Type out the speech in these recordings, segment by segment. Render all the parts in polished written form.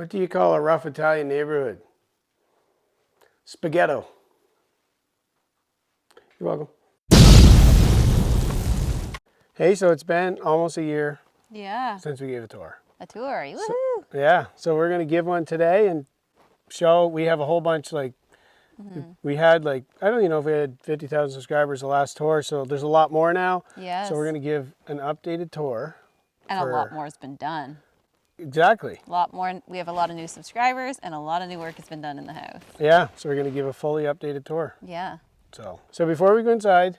What do you call a rough Italian neighborhood? Spaghetto. You're welcome. Hey, so it's been almost a year since we gave a tour. A tour. Woohoo! So, yeah, so we're going to give one today and show. We have a whole bunch, like, we had, like, I don't even know if we had 50,000 subscribers the last tour, so there's a lot more now. Yes. So we're going to give an updated tour. And a lot more has been done. Exactly. A lot more. We have a lot of new subscribers and a lot of new work has been done in the house. Yeah, so we're going to give a fully updated tour. Yeah. So before we go inside,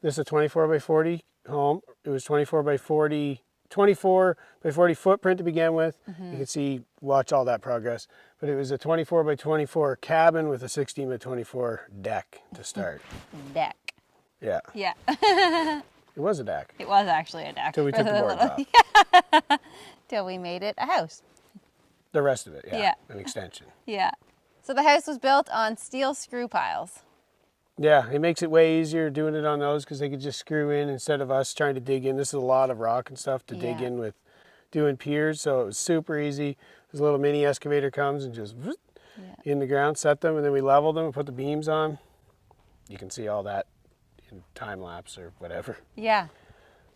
this is a 24 by 40 home. It was 24 by 40 footprint to begin with. You can see, watch all that progress. But it was a 24 by 24 cabin with a 16 by 24 deck to start. Deck. Yeah. Yeah. It was a deck. It was actually a deck. Till we took the boards off. Till we made it a house. The rest of it, yeah. Yeah. An extension. Yeah. So the house was built on steel screw piles. Yeah, it makes it way easier doing it on those because they could just screw in instead of us trying to dig in. This is a lot of rock and stuff to dig in with doing piers, so it was super easy. This little mini excavator comes and just in the ground, set them, and then we level them and put the beams on. You can see all that in time lapse or whatever. Yeah.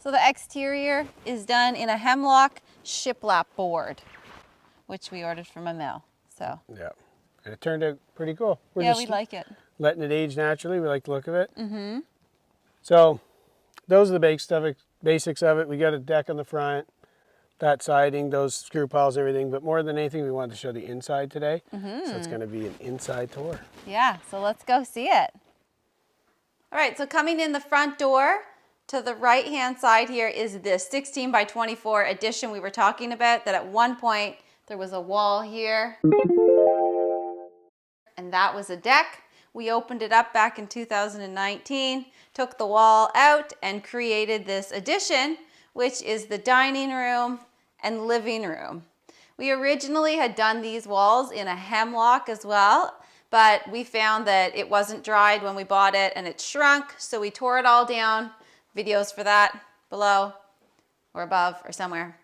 So the exterior is done in a hemlock shiplap board, which we ordered from a mill. So yeah, and it turned out pretty cool. Yeah, we like it. Letting it age naturally. We like the look of it. So those are the basics of it. We got a deck on the front, that siding, those screw piles, everything. But more than anything, we wanted to show the inside today. So it's going to be an inside tour. Yeah, so let's go see it. All right, so coming in the front door, to the right-hand side here is this 16 by 24 addition we were talking about, that at one point there was a wall here, and that was a deck. We opened it up back in 2019, took the wall out, and created this addition, which is the dining room and living room. We originally had done these walls in a hemlock as well, but we found that it wasn't dried when we bought it and it shrunk, so we tore it all down. Videos for that below or above or somewhere.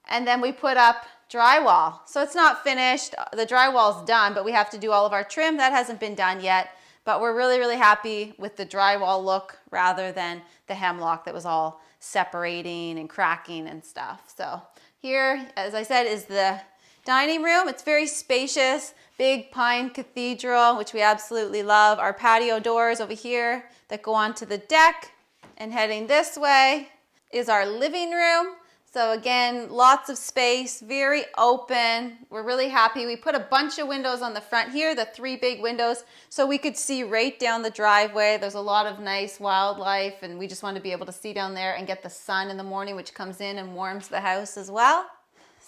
And then we put up drywall. So it's not finished. The drywall's done, but we have to do all of our trim. That hasn't been done yet. But we're really, really happy with the drywall look rather than the hemlock that was all separating and cracking and stuff. So here, as I said, is the dining room. It's very spacious, big pine cathedral, which we absolutely love. Our patio doors over here that go onto the deck. And heading this way is our living room. So again, lots of space, very open. We're really happy. We put a bunch of windows on the front here, the 3 big windows, so we could see right down the driveway. There's a lot of nice wildlife, and we just want to be able to see down there and get the sun in the morning, which comes in and warms the house as well.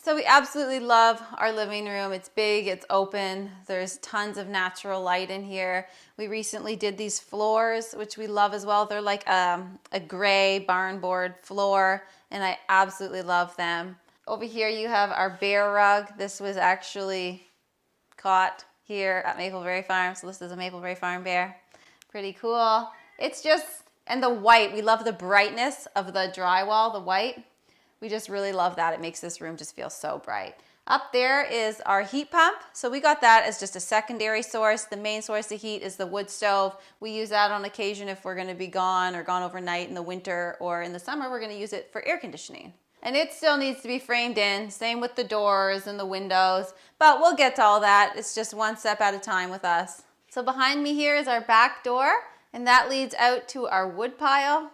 So we absolutely love our living room. It's big, it's open. There's tons of natural light in here. We recently did these floors, which we love as well. They're like a gray barn board floor, and I absolutely love them. Over here you have our bear rug. This was actually caught here at Mapleberry Farm. So this is a Mapleberry Farm bear. Pretty cool. It's just, and the white, we love the brightness of the drywall, the white. We just really love that. It makes this room just feel so bright. Up there is our heat pump. So we got that as just a secondary source. The main source of heat is the wood stove. We use that on occasion if we're gonna be gone or gone overnight in the winter, or in the summer, we're gonna use it for air conditioning. And it still needs to be framed in, same with the doors and the windows, but we'll get to all that. It's just one step at a time with us. So behind me here is our back door, and that leads out to our wood pile.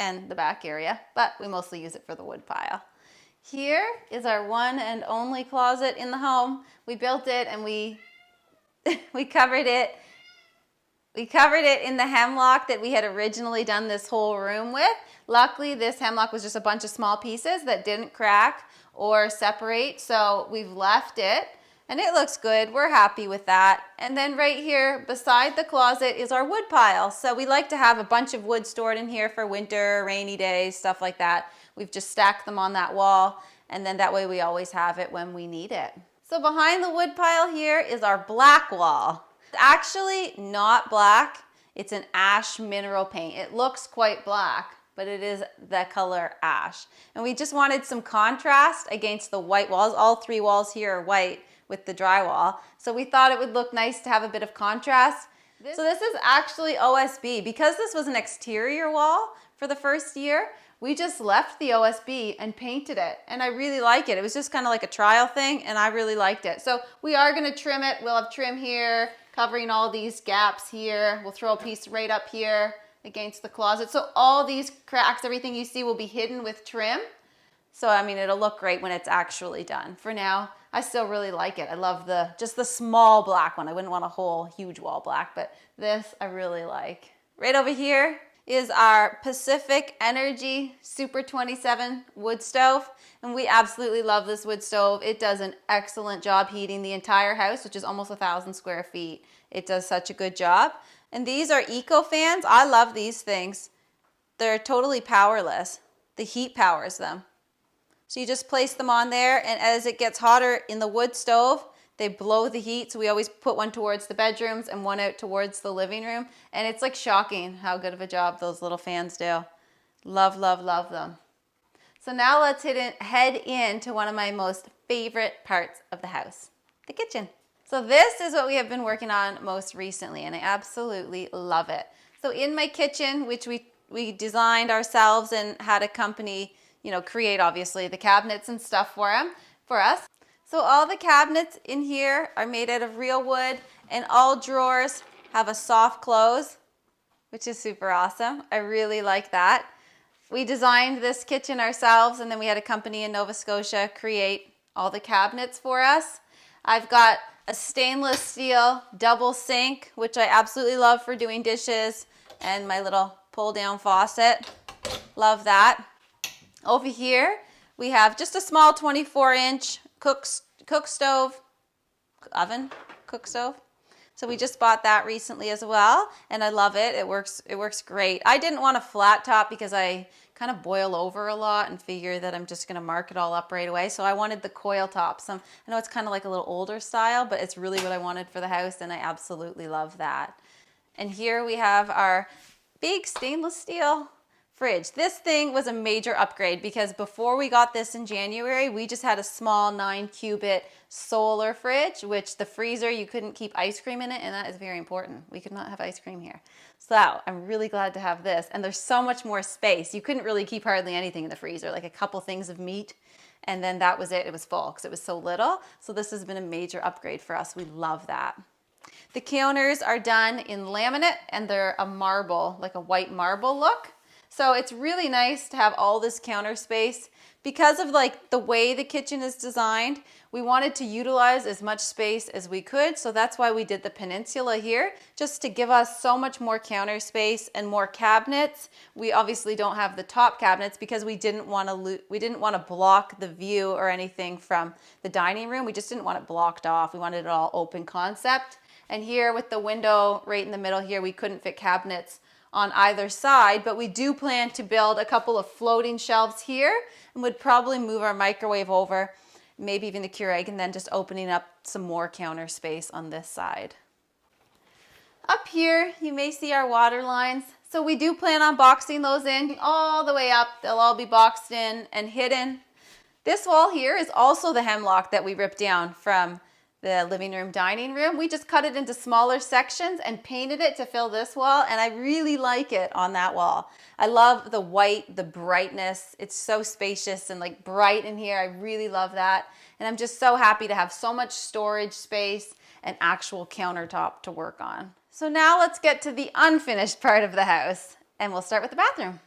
And the back area, but we mostly use it for the wood pile. Here is our one and only closet in the home. We built it and we covered it. We covered it in the hemlock that we had originally done this whole room with. Luckily, this hemlock was just a bunch of small pieces that didn't crack or separate, so we've left it. And it looks good. We're happy with that. And then right here beside the closet is our wood pile. So we like to have a bunch of wood stored in here for winter, rainy days, stuff like that. We've just stacked them on that wall, and then that way we always have it when we need it. So behind the wood pile here is our black wall. It's actually not black. It's an ash mineral paint. It looks quite black, but it is the color ash. And we just wanted some contrast against the white walls. All 3 walls here are white with the drywall. So we thought it would look nice to have a bit of contrast. So this is actually OSB. Because this was an exterior wall for the first year, we just left the OSB and painted it. And I really like it. It was just kind of like a trial thing, and I really liked it. So we are gonna trim it. We'll have trim here, covering all these gaps here. We'll throw a piece right up here against the closet. So all these cracks, everything you see will be hidden with trim. So, I mean, it'll look great when it's actually done. For now, I still really like it. I love just the small black one. I wouldn't want a whole huge wall black, but this I really like. Right over here is our Pacific Energy Super 27 wood stove. And we absolutely love this wood stove. It does an excellent job heating the entire house, which is almost 1,000 square feet. It does such a good job. And these are eco fans. I love these things. They're totally powerless. The heat powers them. So you just place them on there, and as it gets hotter in the wood stove, they blow the heat. So we always put one towards the bedrooms and one out towards the living room. And it's like shocking how good of a job those little fans do. Love, love, love them. So now let's head into one of my most favorite parts of the house, the kitchen. So this is what we have been working on most recently, and I absolutely love it. So in my kitchen, which we designed ourselves and had a company, create obviously the cabinets and stuff for us. So all the cabinets in here are made out of real wood, and all drawers have a soft close, which is super awesome. I really like that. We designed this kitchen ourselves, and then we had a company in Nova Scotia create all the cabinets for us. I've got a stainless steel double sink, which I absolutely love for doing dishes, and my little pull down faucet. Love that. Over here, we have just a small 24-inch cook stove. So we just bought that recently as well, and I love it. It works great. I didn't want a flat top because I kind of boil over a lot and figure that I'm just going to mark it all up right away. So I wanted the coil top. I know it's kind of like a little older style, but it's really what I wanted for the house, and I absolutely love that. And here we have our big stainless steel fridge. This thing was a major upgrade because before we got this in January, we just had a small 9-cubit solar fridge, which the freezer, you couldn't keep ice cream in it, and that is very important. We could not have ice cream here. So I'm really glad to have this, and there's so much more space. You couldn't really keep hardly anything in the freezer, like a couple things of meat, and then that was it. It was full because it was so little. So this has been a major upgrade for us. We love that. The counters are done in laminate, and they're a marble, like a white marble look. So it's really nice to have all this counter space. Because of the way the kitchen is designed, we wanted to utilize as much space as we could. So that's why we did the peninsula here, just to give us so much more counter space and more cabinets. We obviously don't have the top cabinets because we didn't want to block the view or anything from the dining room. We just didn't want it blocked off. We wanted it all open concept. And here with the window right in the middle here, we couldn't fit cabinets on either side, but we do plan to build a couple of floating shelves here, and would probably move our microwave over, maybe even the Keurig, and then just opening up some more counter space on this side. Up here, you may see our water lines. So we do plan on boxing those in all the way up. They'll all be boxed in and hidden. This wall here is also the hemlock that we ripped down from the living room, dining room. We just cut it into smaller sections and painted it to fill this wall, and I really like it on that wall. I love the white, the brightness. It's so spacious and bright in here. I really love that. And I'm just so happy to have so much storage space and actual countertop to work on. So now let's get to the unfinished part of the house, and we'll start with the bathroom.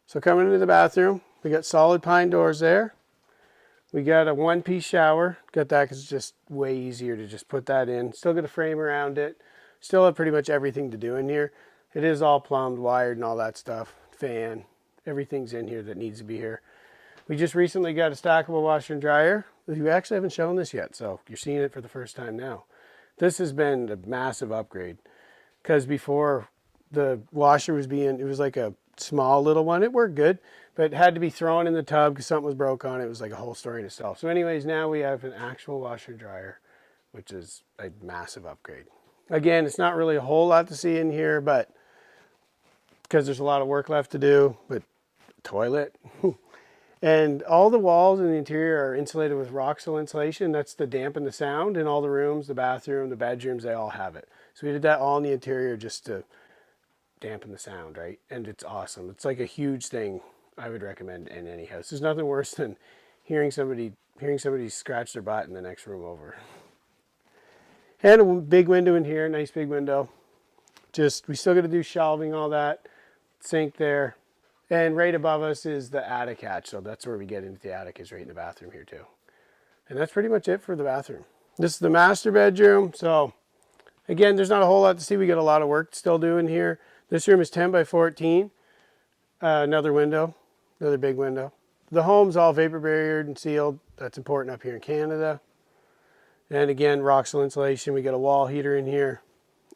So coming into the bathroom, we got solid pine doors there. We got a one-piece shower. Got that because it's just way easier to just put that in. Still got a frame around it. Still have pretty much everything to do in here. It is all plumbed, wired, and all that stuff. Fan, everything's in here that needs to be here. We just recently got a stackable washer and dryer. We actually haven't shown this yet, so you're seeing it for the first time now. This has been a massive upgrade because before the washer was it was like a small little one. It worked good, but it had to be thrown in the tub because something was broke on it. It was like a whole story in itself. So anyways, now we have an actual washer and dryer, which is a massive upgrade. Again, it's not really a whole lot to see in here, but because there's a lot of work left to do, but toilet. And all the walls in the interior are insulated with Roxol insulation. That's to dampen the sound in all the rooms, the bathroom, the bedrooms, they all have it. So we did that all in the interior just to dampen the sound, right? And it's awesome. It's like a huge thing I would recommend in any house. There's nothing worse than hearing somebody scratch their butt in the next room over. And a big window in here, nice big window. We still got to do shelving, all that. Sink there. And right above us is the attic hatch. So that's where we get into the attic, is right in the bathroom here too. And that's pretty much it for the bathroom. This is the master bedroom. So again, there's not a whole lot to see. We got a lot of work to still do in here. This room is 10 by 14. Another window, another big window. The home's all vapor barriered and sealed. That's important up here in Canada. And again, Roxol insulation. We got a wall heater in here.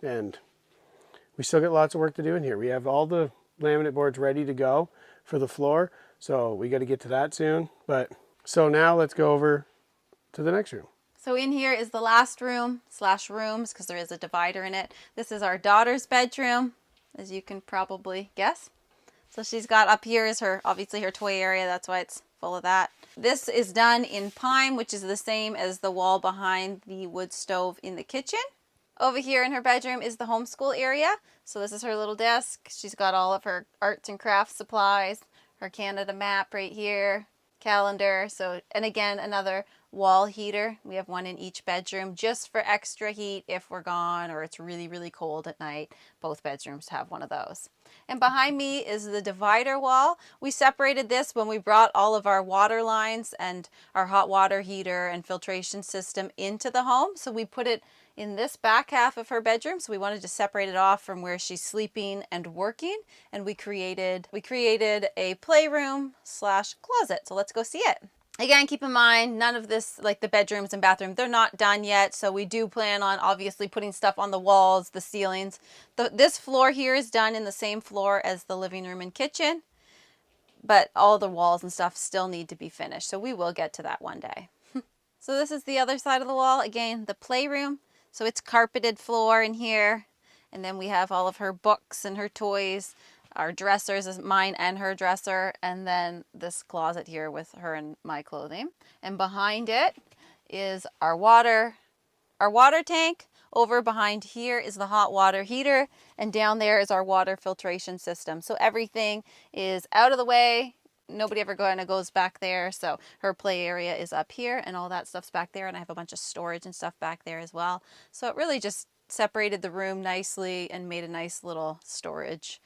And we still got lots of work to do in here. We have all the laminate boards ready to go for the floor. So we got to get to that soon. So now let's go over to the next room. So in here is the last room / rooms, because there is a divider in it. This is our daughter's bedroom, as you can probably guess. So she's got up here is obviously her toy area. That's why it's full of that. This is done in pine, which is the same as the wall behind the wood stove in the kitchen. Over here in her bedroom is the homeschool area. So this is her little desk. She's got all of her arts and crafts supplies, her Canada map right here, calendar. And again, another wall heater. We have one in each bedroom just for extra heat if we're gone or it's really, really cold at night. Both bedrooms have one of those. And behind me is the divider wall. We separated this when we brought all of our water lines and our hot water heater and filtration system into the home. So we put it in this back half of her bedroom. So we wanted to separate it off from where she's sleeping and working. And we created a playroom / closet. So let's go see it. Again, keep in mind, none of this, like the bedrooms and bathroom, they're not done yet. So we do plan on obviously putting stuff on the walls, the ceilings. This floor here is done in the same floor as the living room and kitchen. But all the walls and stuff still need to be finished. So we will get to that one day. So this is the other side of the wall. Again, the playroom. So it's carpeted floor in here. And then we have all of her books and her toys. Our dressers is mine and her dresser, and then this closet here with her and my clothing. And behind it is our water tank. Over behind here is the hot water heater, and down there is our water filtration system. So everything is out of the way. Nobody ever goes back there. So her play area is up here, and all that stuff's back there. And I have a bunch of storage and stuff back there as well. So it really just separated the room nicely and made a nice little storage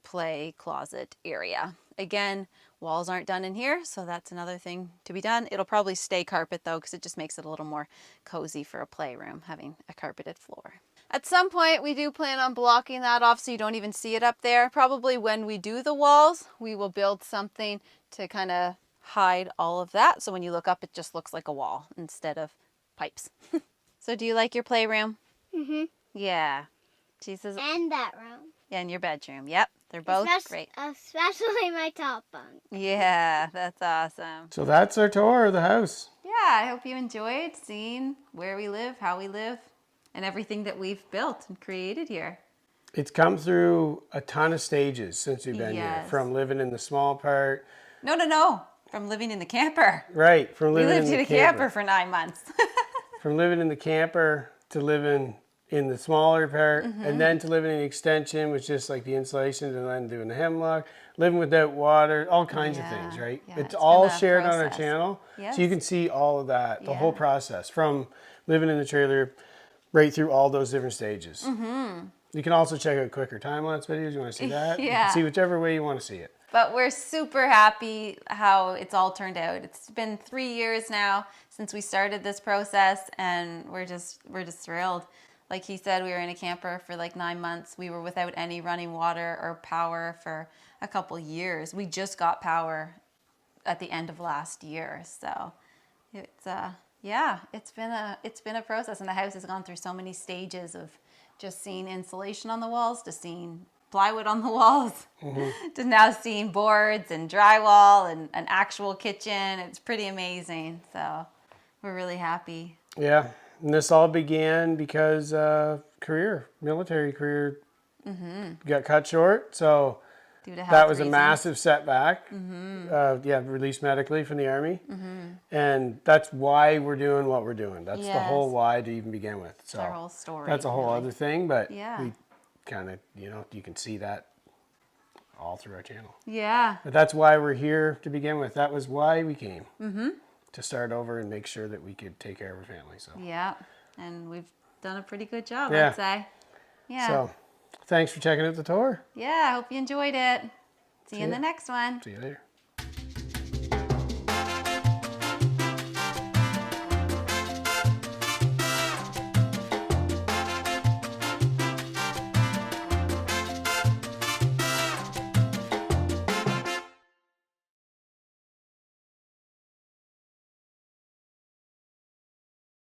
play closet area. Again, walls aren't done in here, so that's another thing to be done. It'll probably stay carpet though, because it just makes it a little more cozy for a playroom, having a carpeted floor. At some point, we do plan on blocking that off so you don't even see it up there. Probably when we do the walls, we will build something to kind of hide all of that. So when you look up, it just looks like a wall instead of pipes. So do you like your playroom? Mm-hmm. Yeah. Jesus. And that room. Yeah, in your bedroom. Yep. They're both great. Especially my top bunk. Yeah, that's awesome. So that's our tour of the house. Yeah, I hope you enjoyed seeing where we live, how we live, and everything that we've built and created here. It's come through a ton of stages since we've been here. From living in the small part. No. From living in the camper. Right. From living in the camper. We lived in a camper for 9 months. From living in the camper to living in the smaller part, and then to living in the extension, which is like the insulation, and then doing the hemlock, living without water, all kinds of things, right? Yeah, it's all shared on our process. channel, Yes. so you can see all of that, the whole process, from living in the trailer right through all those different stages. You can also check out quicker time-lapse videos. You want to see that? You can see whichever way you want to see it. But we're super happy how it's all turned out. It's been 3 years now since we started this process, and we're just thrilled. Like he said, we were in a camper for like 9 months. We were without any running water or power for a couple years. We just got power at the end of last year. So it's been a process, and the house has gone through so many stages of just seeing insulation on the walls to seeing plywood on the walls to now seeing boards and drywall and an actual kitchen. It's pretty amazing. So we're really happy. Yeah. And this all began because military career got cut short. So due to health That was reasons. a massive setback. Yeah, released medically from the Army. And that's why we're doing what we're doing. That's the whole Yes. why to even begin with. So our whole story, that's a whole really. other thing, but Yeah. we kind of, you can see that all through our channel. Yeah. But that's why we're here to begin with. That was why we came. To start over and make sure that we could take care of our family. So Yeah. And we've done a pretty good job, Yeah. I'd say. Yeah. So thanks for checking out the tour. Yeah, I hope you enjoyed it. See you in ya. the next one. See you later.